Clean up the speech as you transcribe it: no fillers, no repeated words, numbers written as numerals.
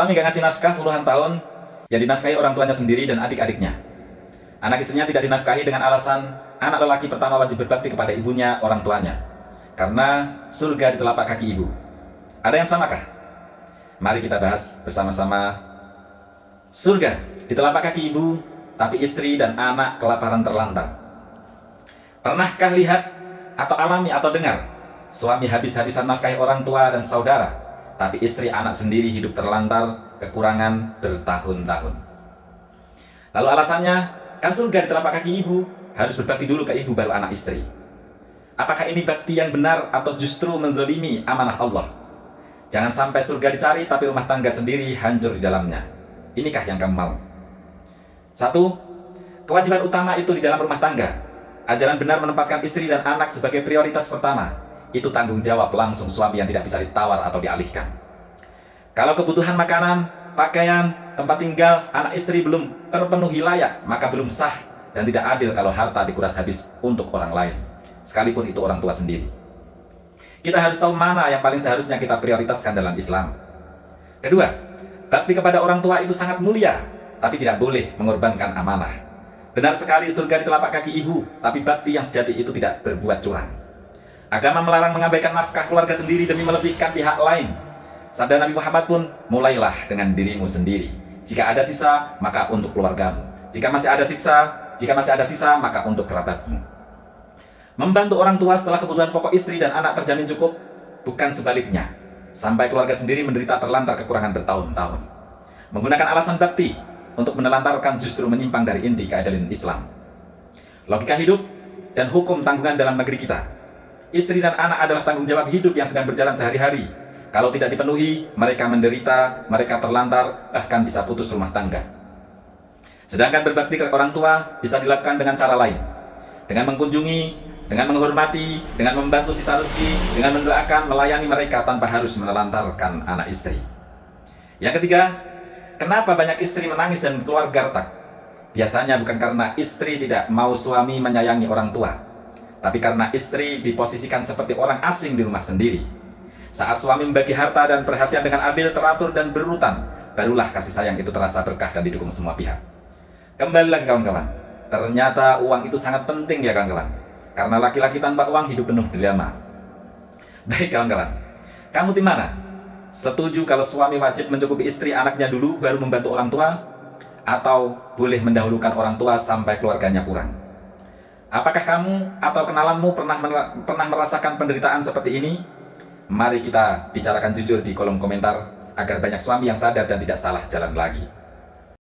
Suami gak ngasih nafkah puluhan tahun, ya dinafkahi orang tuanya sendiri dan adik-adiknya. Anak istrinya tidak dinafkahi dengan alasan anak lelaki pertama wajib berbakti kepada ibunya, orang tuanya, karena surga di telapak kaki ibu. Ada yang samakah? Mari kita bahas bersama-sama. Surga di telapak kaki ibu, tapi istri dan anak kelaparan terlantar. Pernahkah lihat atau alami atau dengar suami habis-habisan nafkahi orang tua dan saudara, tapi istri anak sendiri hidup terlantar, kekurangan bertahun-tahun? Lalu alasannya, kan surga di telapak kaki ibu, harus berbakti dulu ke ibu baru anak istri. Apakah ini bakti yang benar atau justru menzalimi amanah Allah? Jangan sampai surga dicari tapi rumah tangga sendiri hancur di dalamnya. Inikah yang kamu mau? 1. Kewajiban utama itu di dalam rumah tangga. Ajaran benar menempatkan istri dan anak sebagai prioritas pertama. Itu tanggung jawab langsung suami yang tidak bisa ditawar atau dialihkan. Kalau kebutuhan makanan, pakaian, tempat tinggal, anak istri belum terpenuhi layak, maka belum sah dan tidak adil kalau harta dikuras habis untuk orang lain, sekalipun itu orang tua sendiri. Kita harus tahu mana yang paling seharusnya kita prioritaskan dalam Islam. Kedua, bakti kepada orang tua itu sangat mulia, tapi tidak boleh mengorbankan amanah. Benar sekali surga di telapak kaki ibu, tapi bakti yang sejati itu tidak berbuat curang. Agama melarang mengabaikan nafkah keluarga sendiri demi melebihkan pihak lain. Sabda Nabi Muhammad pun, mulailah dengan dirimu sendiri. Jika ada sisa, maka untuk keluargamu. Jika masih ada sisa, maka untuk kerabatmu. Membantu orang tua setelah kebutuhan pokok istri dan anak terjamin cukup, bukan sebaliknya. Sampai keluarga sendiri menderita terlantar kekurangan bertahun-tahun. Menggunakan alasan bakti untuk menelantarkan justru menyimpang dari inti keadilan Islam. Logika hidup dan hukum tanggungan dalam negeri kita. Istri dan anak adalah tanggung jawab hidup yang sedang berjalan sehari-hari. Kalau tidak dipenuhi, mereka menderita, mereka terlantar, bahkan bisa putus rumah tangga. Sedangkan berbakti ke orang tua bisa dilakukan dengan cara lain. Dengan mengunjungi, dengan menghormati, dengan membantu sisa rezeki, dengan mendoakan, melayani mereka tanpa harus menelantarkan anak istri. Yang ketiga, kenapa banyak istri menangis dan keluarga retak? Biasanya bukan karena istri tidak mau suami menyayangi orang tua, tapi karena istri diposisikan seperti orang asing di rumah sendiri. Saat suami membagi harta dan perhatian dengan adil, teratur, dan berurutan, barulah kasih sayang itu terasa berkah dan didukung semua pihak. Kembali lagi kawan-kawan, ternyata uang itu sangat penting ya kawan-kawan, karena laki-laki tanpa uang hidup penuh dilema. Baik kawan-kawan, kamu tim mana? Setuju kalau suami wajib mencukupi istri anaknya dulu baru membantu orang tua? Atau boleh mendahulukan orang tua sampai keluarganya kurang? Apakah kamu atau kenalanmu pernah merasakan penderitaan seperti ini? Mari kita bicarakan jujur di kolom komentar agar banyak suami yang sadar dan tidak salah jalan lagi.